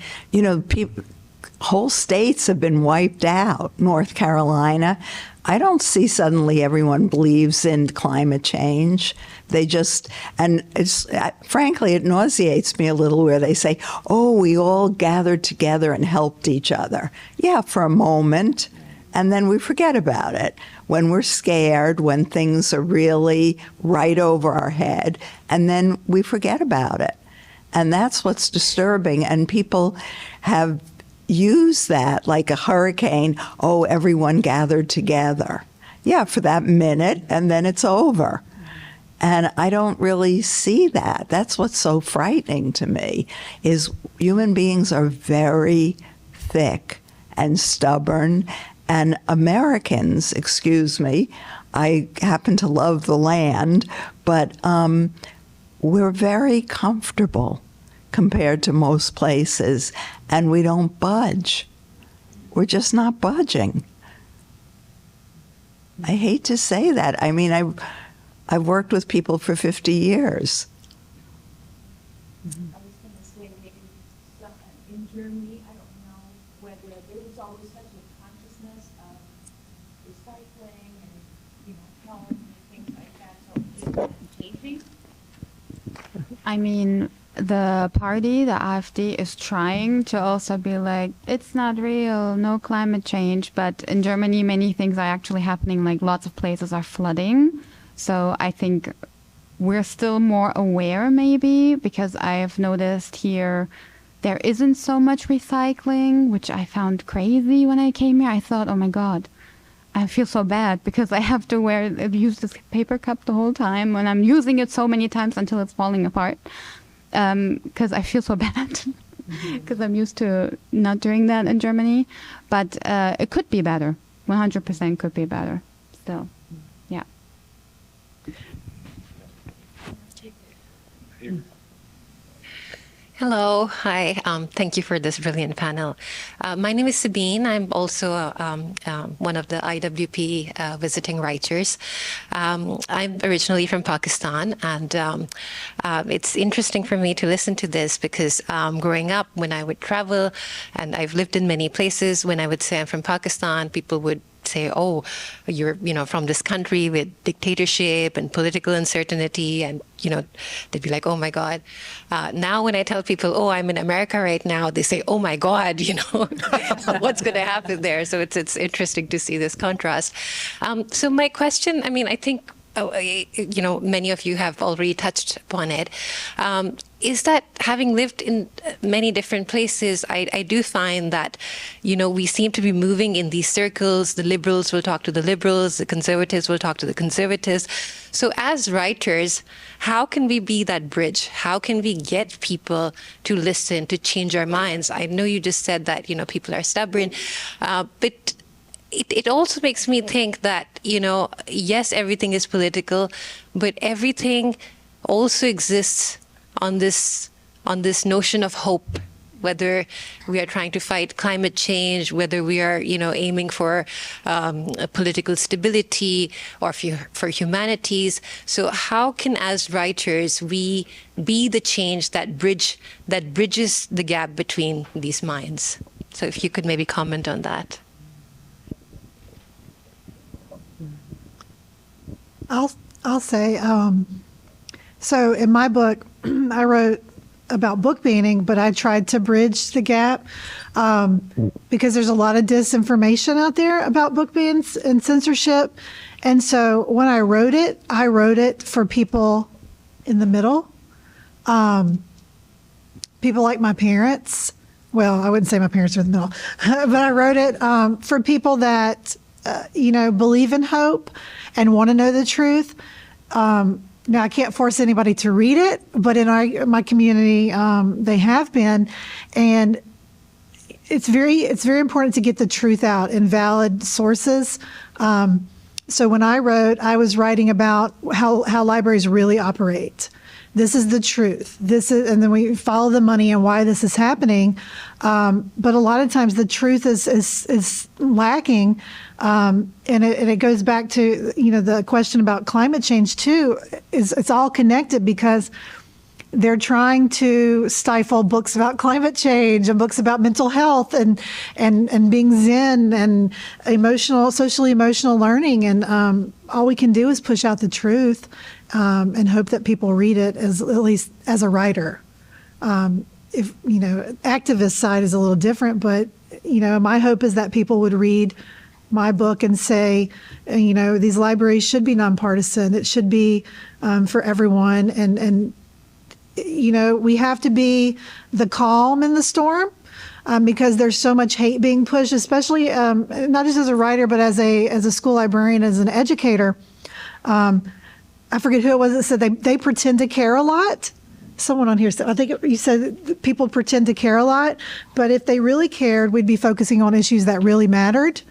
whole states have been wiped out. North Carolina, I don't see suddenly everyone believes in climate change. They just, and it's, frankly, it nauseates me a little where they say, oh, we all gathered together and helped each other. Yeah, for a moment. And then we forget about it when we're scared, when things are really right over our head, and then we forget about it. And that's what's disturbing. And people have used that like a hurricane. Oh, everyone gathered together. Yeah, for that minute, and then it's over. And I don't really see that. That's what's so frightening to me, is human beings are very thick and stubborn. And Americans, excuse me, I happen to love the land, but we're very comfortable compared to most places, and we don't budge. We're just not budging. I hate to say that. I mean, I've worked with people for 50 years. I was going to say maybe in Germany, I don't know whether there was always such a consciousness of recycling and health and things like that. So is that changing? I mean, the party, the AfD, is trying to also be like, it's not real, no climate change. But in Germany, many things are actually happening, like lots of places are flooding. So I think we're still more aware, maybe, because I've noticed here there isn't so much recycling, which I found crazy when I came here. I thought, oh my God, I feel so bad because I have to use this paper cup the whole time when I'm using it so many times until it's falling apart. Because I feel so bad because I'm used to not doing that in Germany. But it could be better. 100% could be better still. Yeah. Hello. Hi. Thank you for this brilliant panel. My name is Sabine. I'm also one of the IWP visiting writers. I'm originally from Pakistan, and it's interesting for me to listen to this because growing up, when I would travel, and I've lived in many places, when I would say I'm from Pakistan, people would say, oh, you're from this country with dictatorship and political uncertainty, and they'd be like, oh my God. Now when I tell people, oh, I'm in America right now, they say, oh my God, what's going to happen there? So it's interesting to see this contrast. So my question, I think many of you have already touched upon it, is that having lived in many different places, I do find that, we seem to be moving in these circles. The liberals will talk to the liberals, the conservatives will talk to the conservatives. So as writers, how can we be that bridge? How can we get people to listen, to change our minds? I know you just said that, people are stubborn, but it also makes me think that, yes, everything is political, but everything also exists on this notion of hope, whether we are trying to fight climate change, whether we are, aiming for political stability or for humanities. So how can, as writers, we be the change that bridges the gap between these minds? So if you could maybe comment on that. I'll say, so in my book, I wrote about book banning, but I tried to bridge the gap because there's a lot of disinformation out there about book bans and censorship. And so when I wrote it for people in the middle, people like my parents. Well, I wouldn't say my parents are in the middle, but I wrote it for people that, believe in hope and want to know the truth. Now, I can't force anybody to read it, but in my community, they have been. And it's very important to get the truth out in valid sources. So when I wrote, I was writing about how libraries really operate. This is the truth. And then we follow the money and why this is happening. But a lot of times the truth is lacking. And it goes back to, the question about climate change too, it's all connected because they're trying to stifle books about climate change and books about mental health and being Zen and socially emotional learning. And all we can do is push out the truth and hope that people read it at least as a writer. If, activist side is a little different, but, my hope is that people would read my book and say, these libraries should be nonpartisan. It should be for everyone. And we have to be the calm in the storm because there's so much hate being pushed, especially not just as a writer, but as a school librarian, as an educator. I forget who it was that said they pretend to care a lot. Someone on here said, I think you said people pretend to care a lot, but if they really cared, we'd be focusing on issues that really mattered.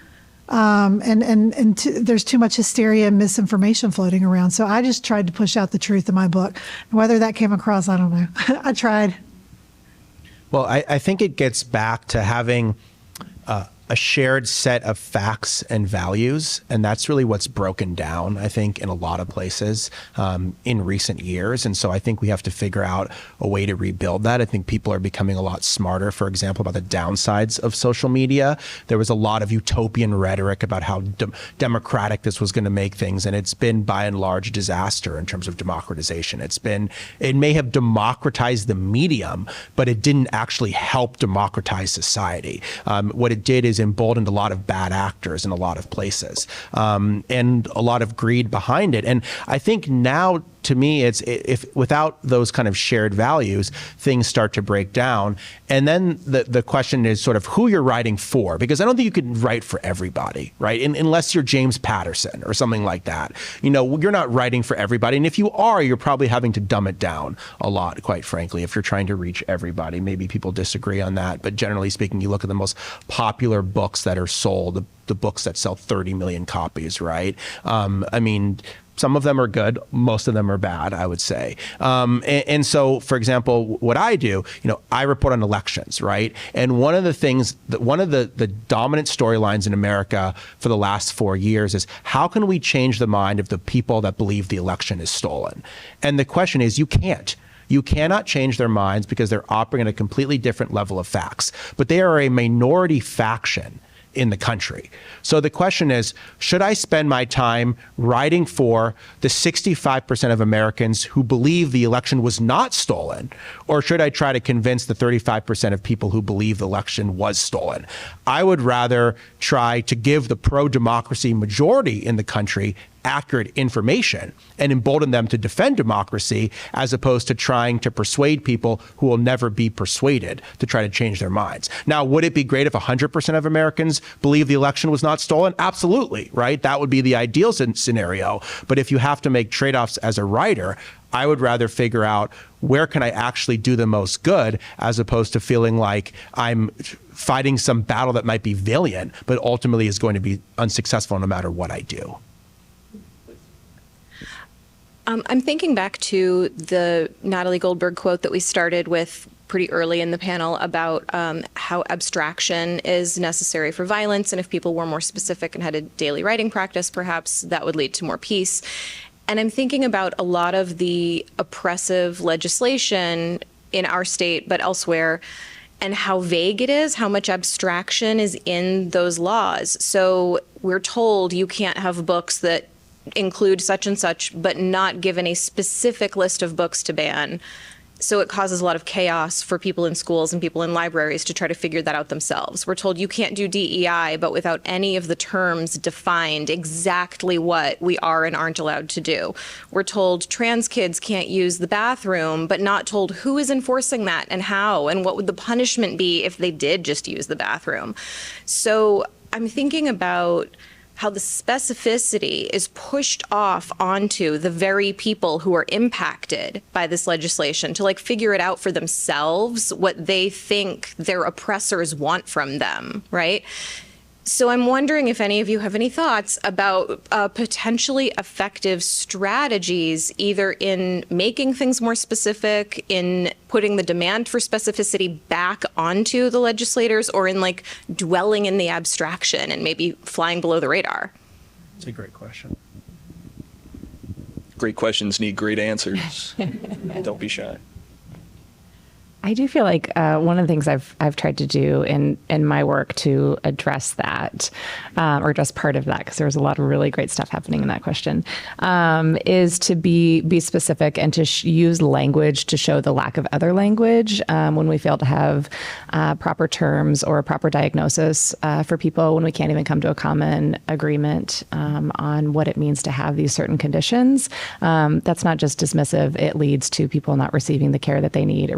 There's too much hysteria and misinformation floating around. So I just tried to push out the truth in my book. Whether that came across, I don't know. I tried. Well, I think it gets back to having a shared set of facts and values, and that's really what's broken down, I think, in a lot of places in recent years. And so I think we have to figure out a way to rebuild that. I think people are becoming a lot smarter, for example, about the downsides of social media. There was a lot of utopian rhetoric about how democratic this was going to make things, and it's been by and large a disaster in terms of democratization. It may have democratized the medium, but it didn't actually help democratize society. What it did is emboldened a lot of bad actors in a lot of places, and a lot of greed behind it. And I think now, to me, it's if without those kind of shared values, things start to break down. And then the question is sort of who you're writing for, because I don't think you could write for everybody, right? Unless you're James Patterson or something like that. You're not writing for everybody. And if you are, you're probably having to dumb it down a lot, quite frankly, if you're trying to reach everybody. Maybe people disagree on that, but generally speaking, you look at the most popular books that are sold, the books that sell 30 million copies, right? Some of them are good, most of them are bad, I would say. And so, for example, what I do, I report on elections, right? And one of the things, one of the dominant storylines in America for the last 4 years is how can we change the mind of the people that believe the election is stolen? And the question is, you can't. You cannot change their minds because they're operating at a completely different level of facts. But they are a minority faction in the country. So the question is, should I spend my time writing for the 65% of Americans who believe the election was not stolen? Or should I try to convince the 35% of people who believe the election was stolen? I would rather try to give the pro-democracy majority in the country accurate information and embolden them to defend democracy, as opposed to trying to persuade people who will never be persuaded to try to change their minds. Now, would it be great if 100% of Americans believe the election was not stolen? Absolutely, right? That would be the ideal scenario. But if you have to make trade-offs as a writer, I would rather figure out where can I actually do the most good, as opposed to feeling like I'm fighting some battle that might be valiant, but ultimately is going to be unsuccessful no matter what I do. I'm thinking back to the Natalie Goldberg quote that we started with pretty early in the panel about how abstraction is necessary for violence, and if people were more specific and had a daily writing practice, perhaps that would lead to more peace. And I'm thinking about a lot of the oppressive legislation in our state, but elsewhere, and how vague it is, how much abstraction is in those laws. So we're told you can't have books that include such and such, but not given a specific list of books to ban. So it causes a lot of chaos for people in schools and people in libraries to try to figure that out themselves. We're told you can't do DEI, but without any of the terms defined exactly what we are and aren't allowed to do. We're told trans kids can't use the bathroom, but not told who is enforcing that and how, and what would the punishment be if they did just use the bathroom. So I'm thinking about how the specificity is pushed off onto the very people who are impacted by this legislation to figure it out for themselves, what they think their oppressors want from them, right? So I'm wondering if any of you have any thoughts about potentially effective strategies, either in making things more specific, in putting the demand for specificity back onto the legislators, or in dwelling in the abstraction and maybe flying below the radar. It's a great question. Great questions need great answers. Don't be shy. I do feel like one of the things I've tried to do in my work to address that, or address part of that, because there was a lot of really great stuff happening in that question, is to be specific and to use language to show the lack of other language when we fail to have proper terms or a proper diagnosis for people, when we can't even come to a common agreement on what it means to have these certain conditions. That's not just dismissive. It leads to people not receiving the care that they need.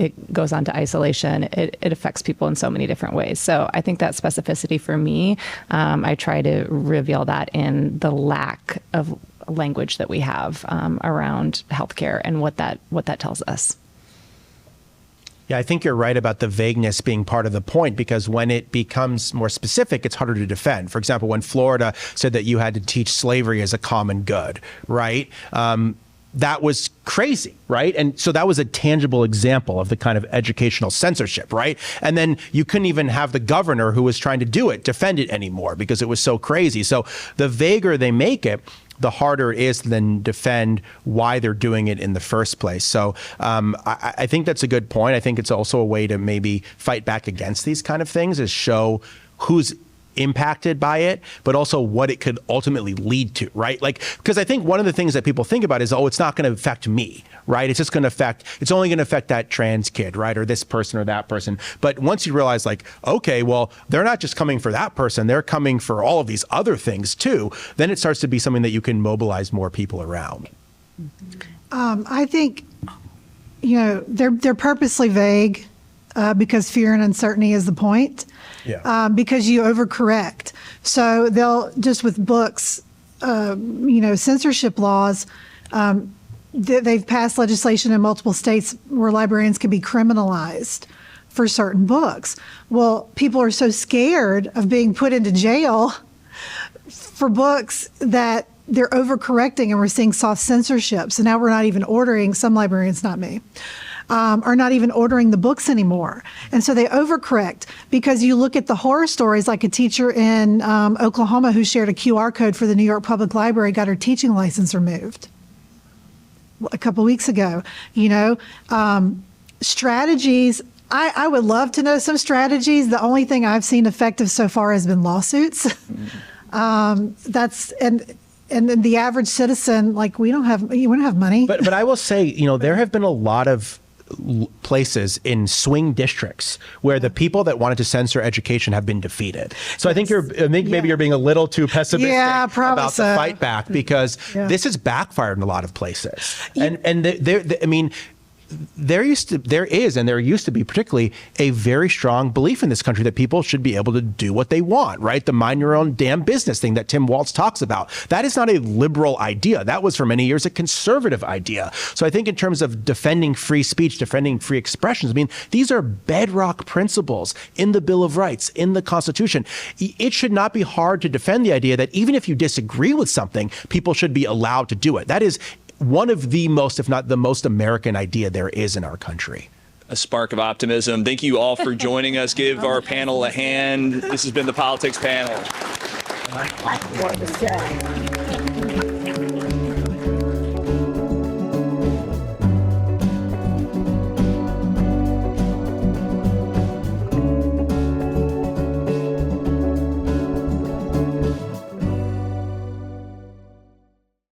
It goes on to isolation. It affects people in so many different ways. So I think that specificity for me, I try to reveal that in the lack of language that we have around healthcare and what that tells us. Yeah, I think you're right about the vagueness being part of the point, because when it becomes more specific, it's harder to defend. For example, when Florida said that you had to teach slavery as a common good, right? That was crazy, right? And so that was a tangible example of the kind of educational censorship, right? And then you couldn't even have the governor who was trying to do it defend it anymore because it was so crazy. So the vaguer they make it, the harder it is to then defend why they're doing it in the first place. So I think that's a good point. I think it's also a way to maybe fight back against these kind of things, is show who's impacted by it, but also what it could ultimately lead to, right? Because I think one of the things that people think about is, oh, it's not going to affect me, right? It's only going to affect that trans kid, right? Or this person or that person. But once you realize okay, well, they're not just coming for that person, they're coming for all of these other things too, then it starts to be something that you can mobilize more people around. I think, they're purposely vague because fear and uncertainty is the point. Yeah. Because you overcorrect. So they'll just with books, censorship laws, they've passed legislation in multiple states where librarians can be criminalized for certain books. Well, people are so scared of being put into jail for books that they're overcorrecting, and we're seeing soft censorship. So now we're not even ordering, some librarians, not me, are not even ordering the books anymore. And so they overcorrect, because you look at the horror stories, like a teacher in Oklahoma who shared a QR code for the New York Public Library got her teaching license removed a couple weeks ago. Strategies, I would love to know some strategies. The only thing I've seen effective so far has been lawsuits. And the average citizen, we don't have money. But I will say, there have been a lot of places in swing districts where the people that wanted to censor education have been defeated. So I think maybe you're being a little too pessimistic Yeah, probably about so. the fight back, because this has backfired in a lot of places. And I mean, there used to be particularly a very strong belief in this country that people should be able to do what they want, right? The mind your own damn business thing that Tim Walz talks about. That is not a liberal idea. That was for many years a conservative idea. So I think in terms of defending free speech, defending free expressions, I mean, these are bedrock principles in the Bill of Rights, in the Constitution. It should not be hard to defend the idea that even if you disagree with something, people should be allowed to do it. That is one of the most, if not the most American idea there is in our country. A spark of optimism. Thank you all for joining us. Give our panel a hand. This has been the Politics Panel.